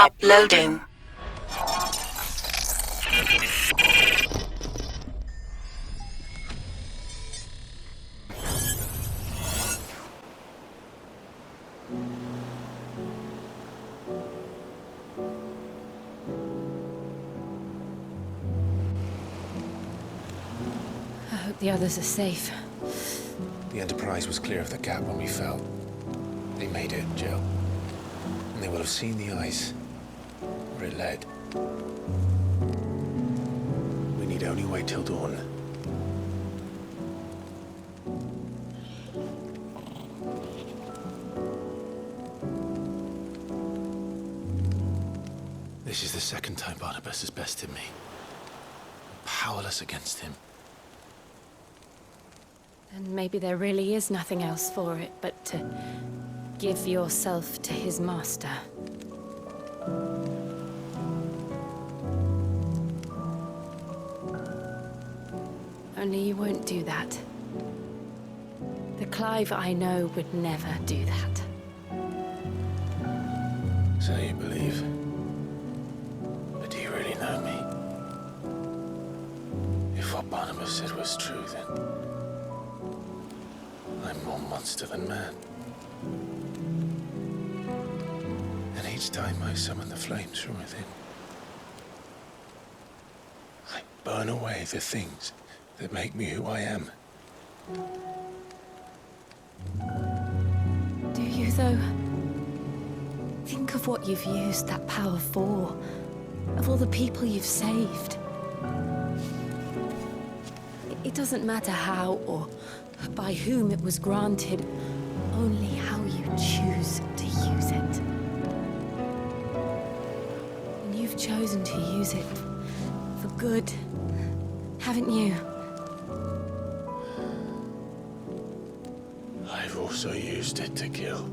Uploading. I hope the others are safe. The Enterprise was clear of the gap when we fell. They made it, Jill. And they will have seen the ice where it led. We need only wait till dawn. This is the second time Barnabas has bested me. I'm powerless against him. And maybe there really is nothing else for it but to give yourself to his master. Only you won't do that. The Clive I know would never do that. So you believe? But do you really know me? If what Barnabas said was true, then I'm more monster than man. And each time I summon the flames from within, I burn away the things that make me who I am. Do you, though? Think of what you've used that power for, of all the people you've saved. It doesn't matter how or by whom it was granted, only how you choose to use it. And you've chosen to use it for good, haven't you? I've also used it to kill.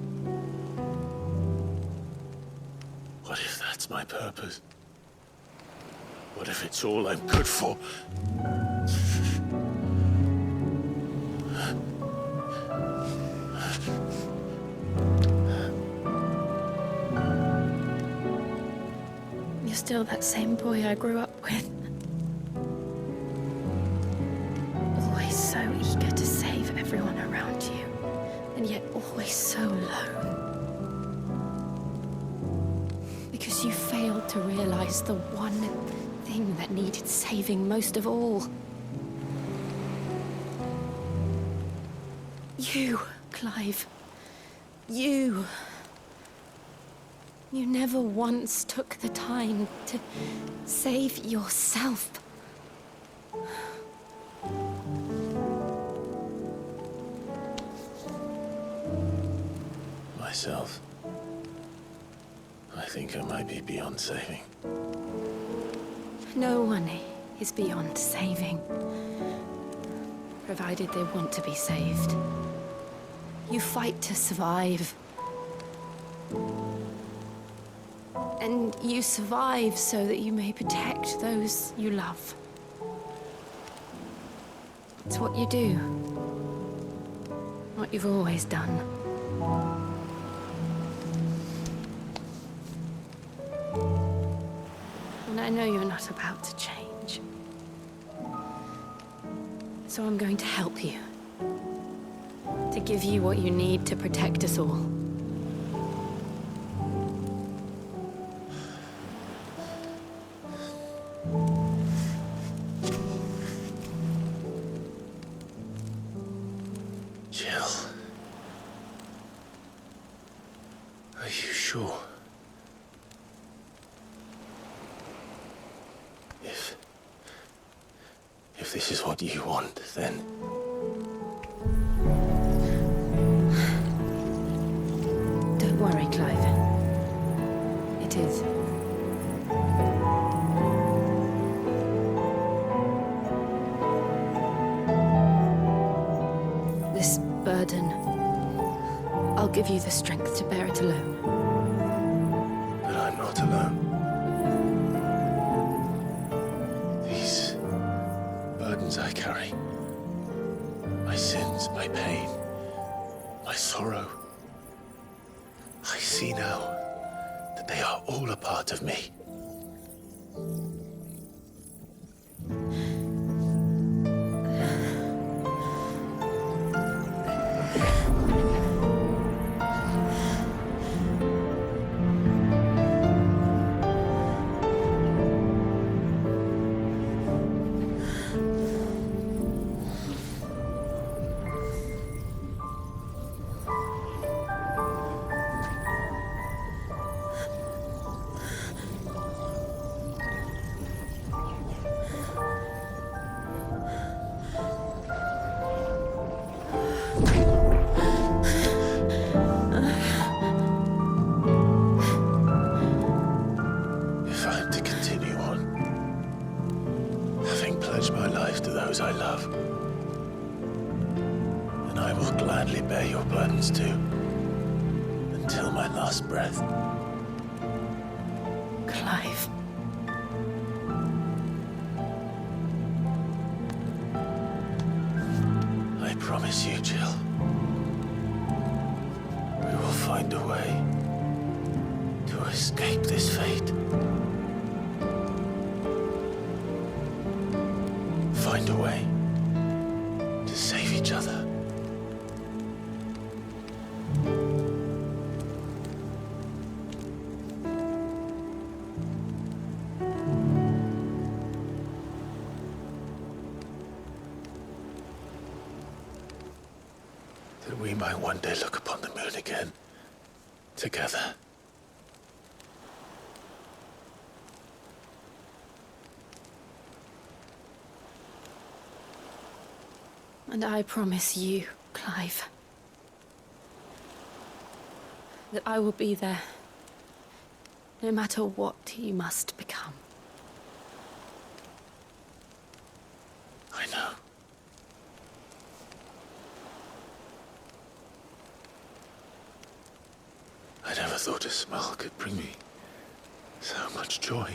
What if that's my purpose? What if it's all I'm good for? You're still that same boy I grew up with. Always so eager to save everyone around you, and yet always so alone. Because you failed to realize the one thing that needed saving most of all. You, Clive. You. You never once took the time to save yourself. Myself? I think I might be beyond saving. No one is beyond saving, provided they want to be saved. You fight to survive. And you survive so that you may protect those you love. It's what you do. What you've always done. And I know you're not about to change. So I'm going to help you. To give you what you need to protect us all. Jill. Are you sure? If this is what you want, then... Don't worry, Clive. It is. This burden, I'll give you the strength to bear it alone. But I'm not alone. These burdens I carry, my sins, my pain, my sorrow, I see now that they are are all a part of me. If I'm to continue on, having pledged my life to those I love, then I will gladly bear your burdens too, until my last breath. Clive. I promise you, Jill, we will find a way to escape this fate. Find a way to save each other. That we might one day look upon the moon again, together. And I promise you, Clive, that I will be there, no matter what you must become. I know. I never thought a smile could bring me so much joy.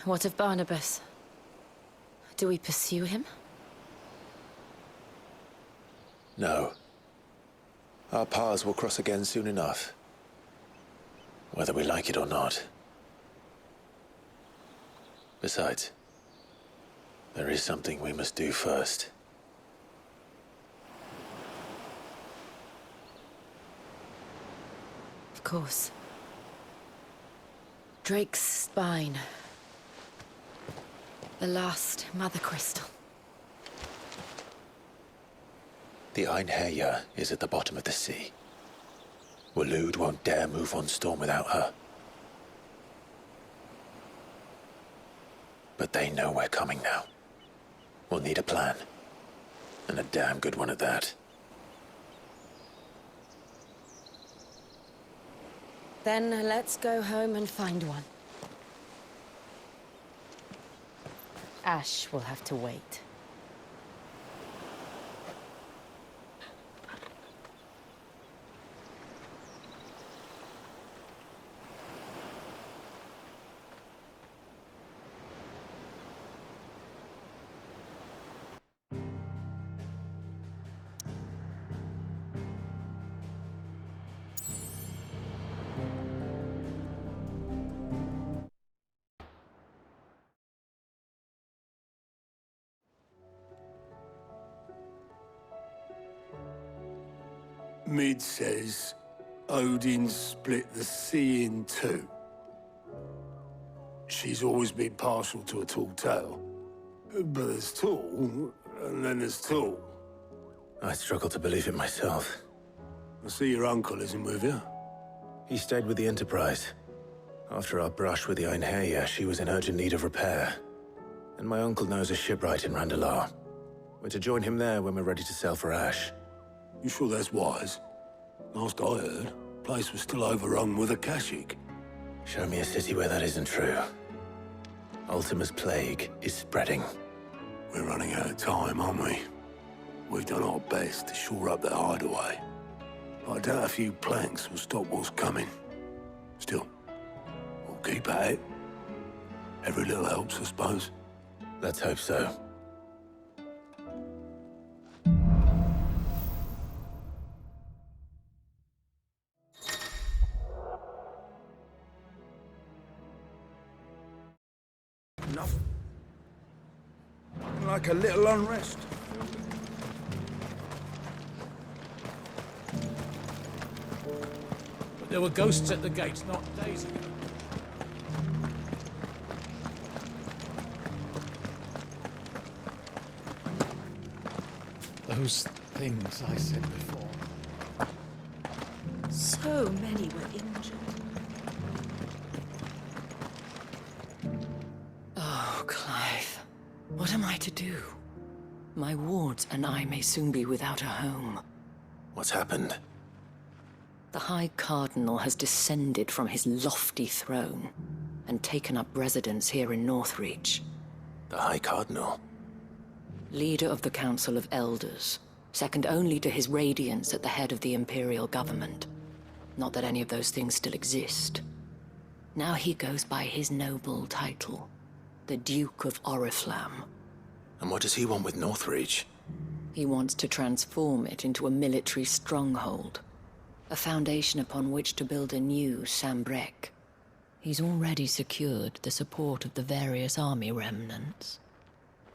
What of Barnabas? Do we pursue him? No. Our paths will cross again soon enough, whether we like it or not. Besides, there is something we must do first. Of course. Drake's spine. The last Mother Crystal. The Einherja is at the bottom of the sea. Waloed won't dare move on Storm without her. But they know we're coming now. We'll need a plan. And a damn good one at that. Then let's go home and find one. Ash will have to wait. Mid says Odin split the sea in two. She's always been partial to a tall tale. But there's tall, and then there's tall. I struggle to believe it myself. I see your uncle isn't with you. He stayed with the Enterprise. After our brush with the Einherja, she was in urgent need of repair. And my uncle knows a shipwright in Randalar. We're to join him there when we're ready to sail for Ash. You sure that's wise? Last I heard, the place was still overrun with Akashic. Show me a city where that isn't true. Ultima's plague is spreading. We're running out of time, aren't we? We've done our best to shore up that hideaway. But I doubt a few planks will stop what's coming. Still, we'll keep at it. Every little helps, I suppose. Let's hope so. Nothing like a little unrest. But there were ghosts at the gates not days ago. Those things I said before. So many were injured. Oh, Clive. What am I to do? My wards and I may soon be without a home. What's happened? The High Cardinal has descended from his lofty throne and taken up residence here in Northreach. The High Cardinal? Leader of the Council of Elders, second only to his Radiance at the head of the Imperial government. Not that any of those things still exist. Now he goes by his noble title, the Duke of Oriflamme. And what does he want with Northreach? He wants to transform it into a military stronghold, a foundation upon which to build a new Sambrek. He's already secured the support of the various army remnants,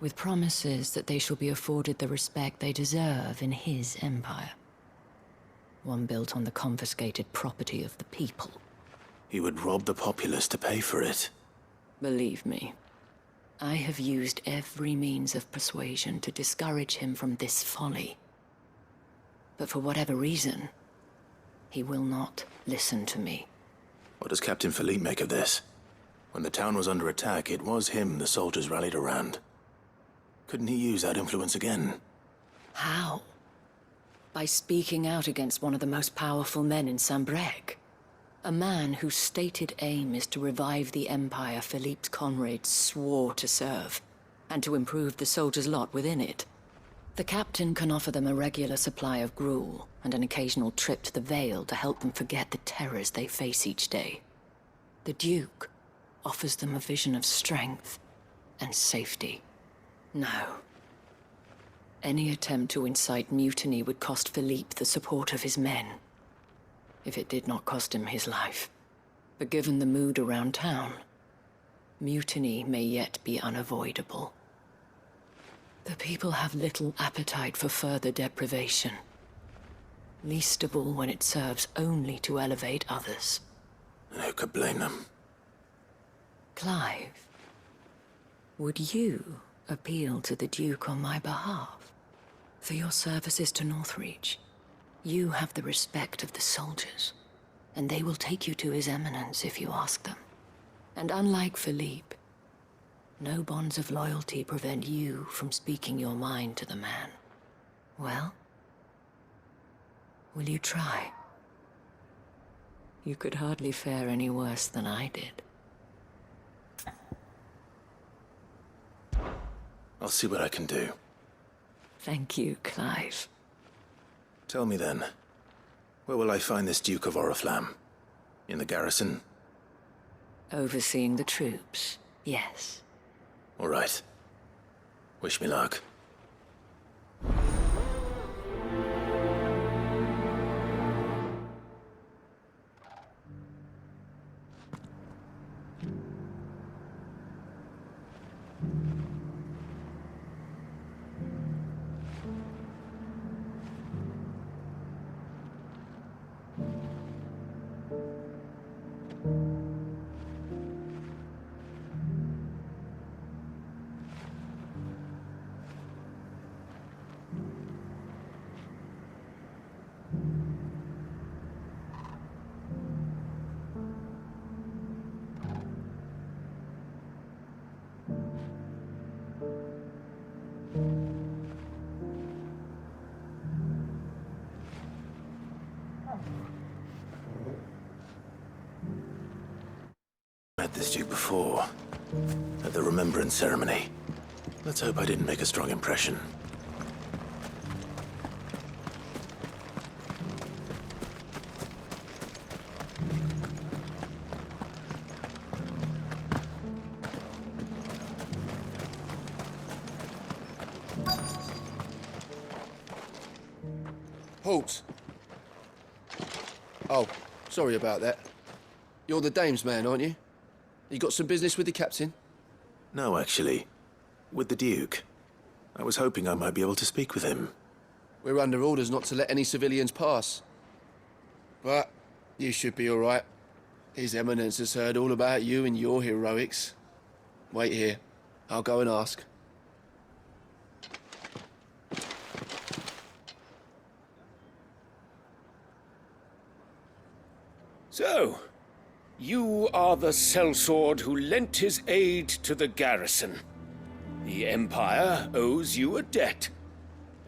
with promises that they shall be afforded the respect they deserve in his empire. One built on the confiscated property of the people. He would rob the populace to pay for it. Believe me, I have used every means of persuasion to discourage him from this folly. But for whatever reason, he will not listen to me. What does Captain Philippe make of this? When the town was under attack, it was him the soldiers rallied around. Couldn't he use that influence again? How? By speaking out against one of the most powerful men in Sambrek. A man whose stated aim is to revive the empire Philippe's comrades swore to serve, and to improve the soldiers' lot within it. The captain can offer them a regular supply of gruel, and an occasional trip to the Vale to help them forget the terrors they face each day. The Duke offers them a vision of strength and safety. No. Any attempt to incite mutiny would cost Philippe the support of his men, if it did not cost him his life. But given the mood around town, mutiny may yet be unavoidable. The people have little appetite for further deprivation, least of all when it serves only to elevate others. And who could blame them? Clive, would you appeal to the Duke on my behalf? For your services to Northreach, you have the respect of the soldiers, and they will take you to His Eminence if you ask them. And unlike Philippe, no bonds of loyalty prevent you from speaking your mind to the man. Well, will you try? You could hardly fare any worse than I did. I'll see what I can do. Thank you, Clive. Tell me then, where will I find this Duke of Oriflamme? In the garrison? Overseeing the troops, yes. All right. Wish me luck. witnessed you before, at the Remembrance Ceremony. Let's hope I didn't make a strong impression. Halt! Oh, sorry about that. You're the dame's man, aren't you? You got some business with the captain? No, actually. With the Duke. I was hoping I might be able to speak with him. We're under orders not to let any civilians pass. But you should be all right. His Eminence has heard all about you and your heroics. Wait here. I'll go and ask. So, you are the sellsword who lent his aid to the garrison. The Empire owes you a debt,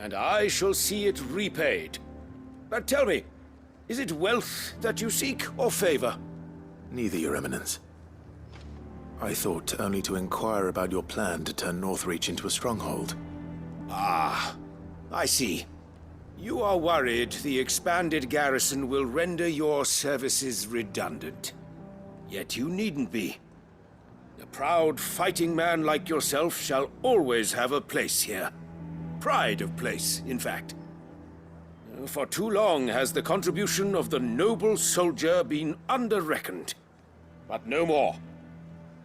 and I shall see it repaid. But tell me, is it wealth that you seek, or favor? Neither, Your Eminence. I thought only to inquire about your plan to turn Northreach into a stronghold. Ah, I see. You are worried the expanded garrison will render your services redundant. Yet you needn't be. A proud fighting man like yourself shall always have a place here. Pride of place, in fact. For too long has the contribution of the noble soldier been under-reckoned. But no more.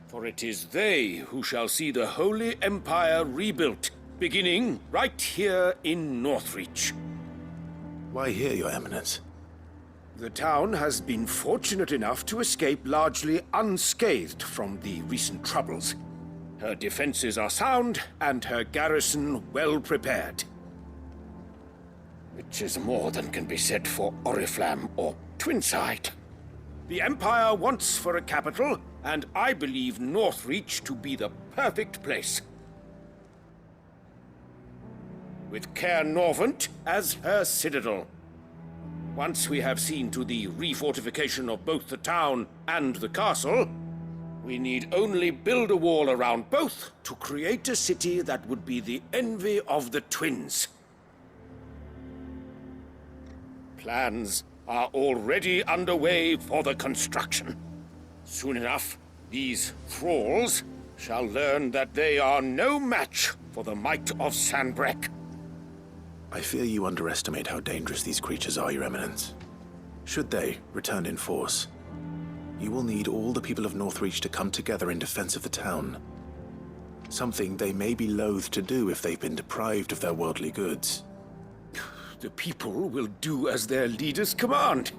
For it is they who shall see the Holy Empire rebuilt, beginning right here in Northreach. Why here, Your Eminence? The town has been fortunate enough to escape largely unscathed from the recent troubles. Her defenses are sound, and her garrison well prepared. Which is more than can be said for Oriflamme or Twinside. The Empire wants for a capital, and I believe Northreach to be the perfect place. With Caer Norvent as her citadel. Once we have seen to the refortification of both the town and the castle, we need only build a wall around both to create a city that would be the envy of the twins. Plans are already underway for the construction. Soon enough, these thralls shall learn that they are no match for the might of Sanbreque. I fear you underestimate how dangerous these creatures are, Your Eminence. Should they return in force, you will need all the people of Northreach to come together in defense of the town. Something they may be loath to do if they've been deprived of their worldly goods. The people will do as their leaders command.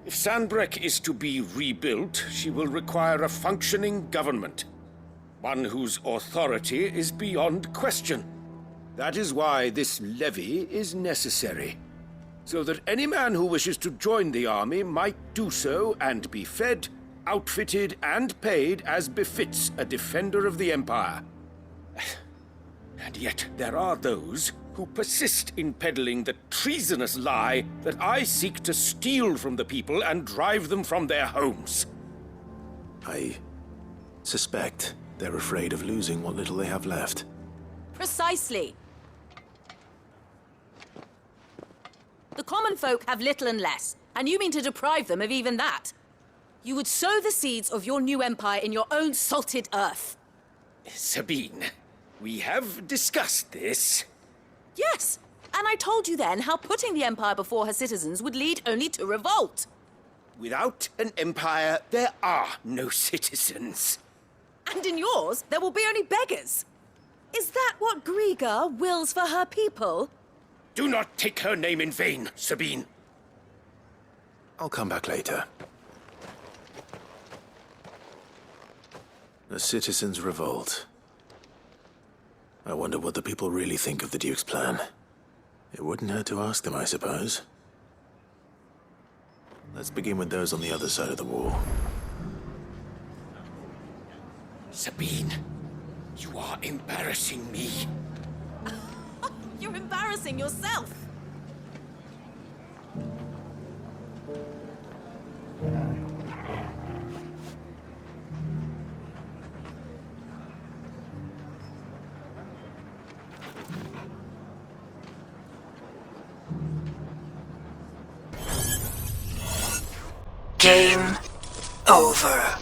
If Sanbreque is to be rebuilt, she will require a functioning government. One whose authority is beyond question. That is why this levy is necessary. So that any man who wishes to join the army might do so and be fed, outfitted, and paid as befits a defender of the Empire. And yet there are those who persist in peddling the treasonous lie that I seek to steal from the people and drive them from their homes. I suspect they're afraid of losing what little they have left. Precisely. The common folk have little and less, and you mean to deprive them of even that. You would sow the seeds of your new empire in your own salted earth. Sabine, we have discussed this. Yes, and I told you then how putting the empire before her citizens would lead only to revolt. Without an empire, there are no citizens. And in yours, there will be only beggars. Is that what Griga wills for her people? Do not take her name in vain, Sabine. I'll come back later. A citizens' revolt. I wonder what the people really think of the Duke's plan. It wouldn't hurt to ask them, I suppose. Let's begin with those on the other side of the wall. Sabine, you are embarrassing me. You're embarrassing yourself. Game over.